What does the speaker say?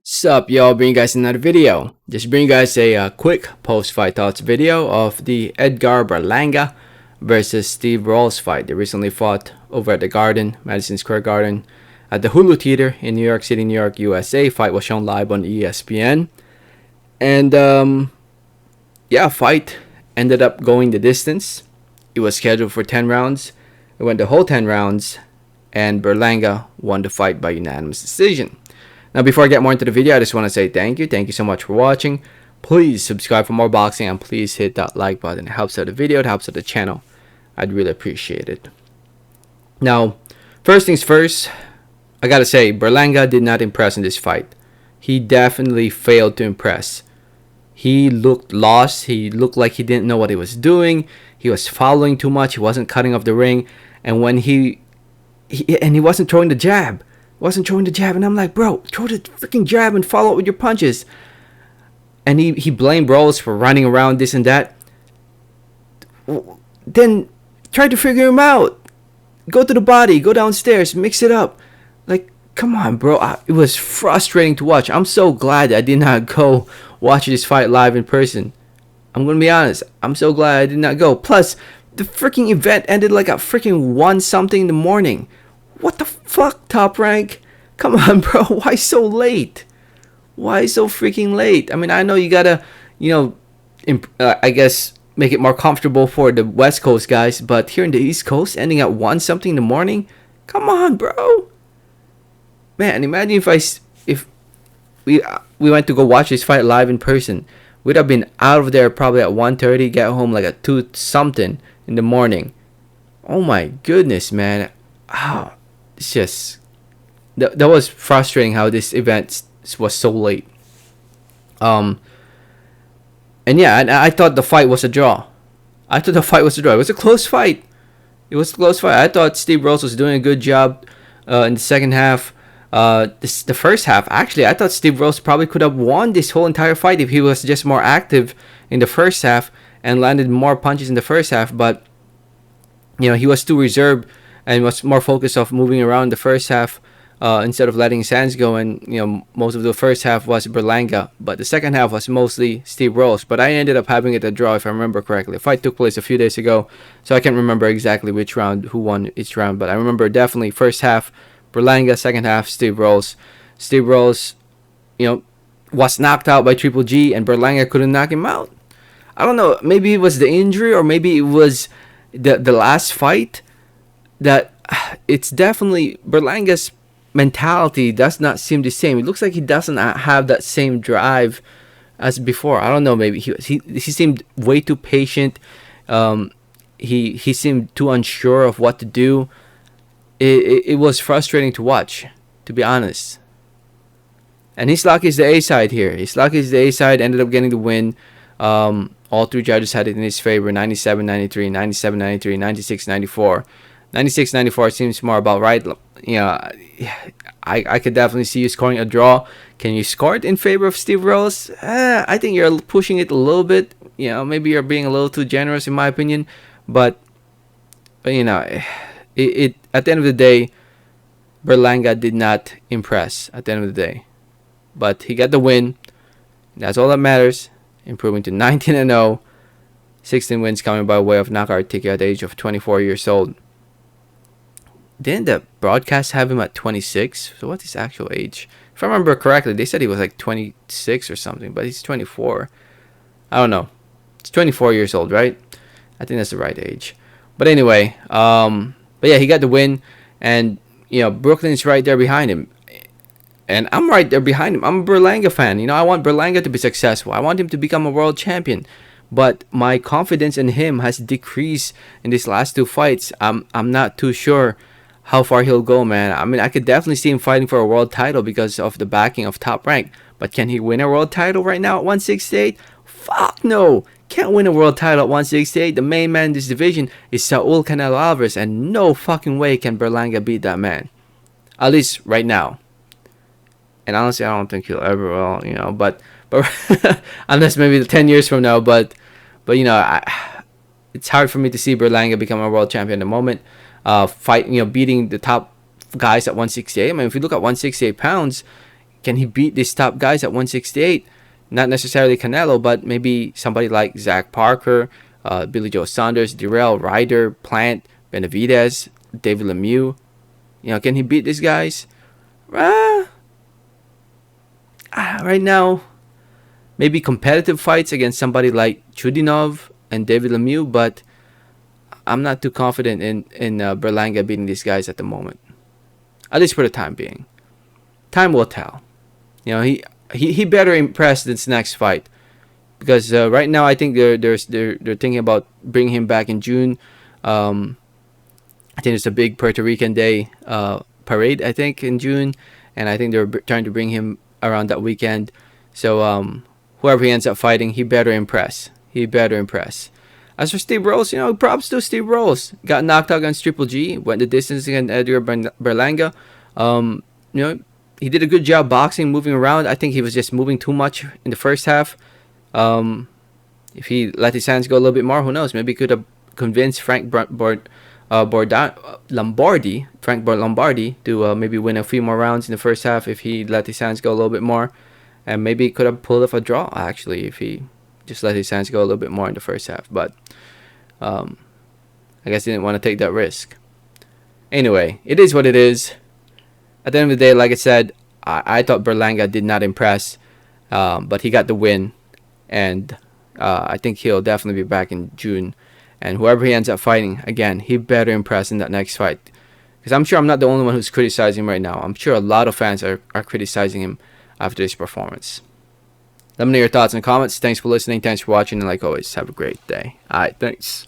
Sup, y'all? Bring you guys another video. Just bring you guys a quick post-fight thoughts video of the Edgar Berlanga versus Steve Rolls fight. They recently fought over at the Garden, Madison Square Garden, at the Hulu Theater in New York City, New York, USA. Fight was shown live on ESPN, and yeah, fight ended up going the distance. It was scheduled for 10 rounds. It went the whole 10 rounds, and Berlanga won the fight by unanimous decision. Now, before I get more into the video, I just want to say thank you. Thank you so much for watching. Please subscribe for more boxing, and please hit that like button. It helps out the video. It helps out the channel. I'd really appreciate it. Now, first things first, I gotta say, Berlanga did not impress in this fight. He definitely failed to impress. He looked lost. He looked like he didn't know what he was doing. He was fouling too much. He wasn't cutting off the ring. And when he wasn't throwing the jab. And I'm like, bro, throw the freaking jab and follow it with your punches. And he blamed Rolls for running around this and that. Then try to figure him out. Go to the body, go downstairs, mix it up. Like, come on, bro. It was frustrating to watch. I'm so glad I did not go watch this fight live in person. I'm gonna be honest. I'm so glad I did not go. Plus, the freaking event ended like at freaking 1 something in the morning. What the fuck, Top Rank? Come on, bro. Why so late? Why so freaking late? I mean, I know you gotta, I guess make it more comfortable for the West Coast guys, but here in the East Coast, ending at 1 something in the morning? Come on, bro. Man, imagine if we went to go watch this fight live in person. We'd have been out of there probably at 1:30, get home like at 2 something in the morning. Oh my goodness, man. It's just that was frustrating how this event was so late. And yeah, and I thought the fight was a draw. It was a close fight. I thought Steve Rolls was doing a good job in the second half. The first half, actually, I thought Steve Rolls probably could have won this whole entire fight if he was just more active in the first half and landed more punches in the first half. But he was too reserved and was more focused of moving around the first half instead of letting his hands go. And most of the first half was Berlanga, but the second half was mostly Steve Rolls. But I ended up having it a draw, if I remember correctly. The fight took place a few days ago, so I can't remember exactly who won each round. But I remember definitely first half Berlanga, second half Steve Rolls. Steve Rolls, was knocked out by Triple G, and Berlanga couldn't knock him out. I don't know. Maybe it was the injury, or maybe it was the last fight. That it's definitely Berlanga's mentality does not seem the same. It looks like he doesn't have that same drive as before. I don't know. Maybe he seemed way too patient. He seemed too unsure of what to do. It was frustrating to watch, to be honest. And his luck is the A side here. Ended up getting the win. All three judges had it in his favor: 97-93, 97-93, 96-94. 96-94 seems more about right. I could definitely see you scoring a draw. Can you score it in favor of Steve Rolls? I think you're pushing it a little bit. Maybe you're being a little too generous in my opinion. But it at the end of the day, Berlanga did not impress at the end of the day. But he got the win. That's all that matters. Improving to 19-0. 16 wins coming by way of knockout TKO at the age of 24 years old. Didn't the broadcast have him at 26? So what's his actual age? If I remember correctly, they said he was like 26 or something, but he's 24. I don't know. It's 24 years old, right? I think that's the right age. But anyway, but yeah, he got the win, and Brooklyn's right there behind him. And I'm right there behind him. I'm a Berlanga fan. I want Berlanga to be successful. I want him to become a world champion. But my confidence in him has decreased in these last 2 fights. I'm not too sure how far he'll go, man. I mean, I could definitely see him fighting for a world title because of the backing of Top Rank. But can he win a world title right now at 168? Fuck no. Can't win a world title at 168. The main man in this division is Saul Canelo Alvarez, and no fucking way can Berlanga beat that man. At least right now. And honestly, I don't think he'll ever will, but unless maybe 10 years from now. But it's hard for me to see Berlanga become a world champion at the moment. Beating the top guys at 168. I mean, if you look at 168 pounds, Can he beat these top guys at 168? Not necessarily Canelo, but maybe somebody like Zach Parker, Billy Joe Saunders, Dirrell, Ryder, Plant, Benavidez, David Lemieux. Can he beat these guys? Right now, maybe competitive fights against somebody like Chudinov and David Lemieux, but I'm not too confident in Berlanga beating these guys at the moment. At least for the time being. Time will tell. He better impress this next fight, because right now I think they're thinking about bringing him back in June. I think there's a big Puerto Rican Day parade, I think, in June, and I think they're trying to bring him around that weekend. So whoever he ends up fighting, he better impress. As for Steve Rolls, props to Steve Rolls. Got knocked out against Triple G, went the distance against Edgar Berlanga. He did a good job boxing, moving around. I think he was just moving too much in the first half. If he let his hands go a little bit more, who knows? Maybe he could have convinced Frank Lombardi to maybe win a few more rounds in the first half if he let his hands go a little bit more. And maybe he could have pulled off a draw, actually, if he just let his hands go a little bit more in the first half. But I guess he didn't want to take that risk. Anyway, it is what it is. At the end of the day, like I said, I thought Berlanga did not impress, but he got the win, and I think he'll definitely be back in June. And whoever he ends up fighting, again, he better impress in that next fight, because I'm sure I'm not the only one who's criticizing him right now. I'm sure a lot of fans are criticizing him after this performance. Let me know your thoughts in the comments. Thanks for listening. Thanks for watching, and like always, have a great day. All right, thanks.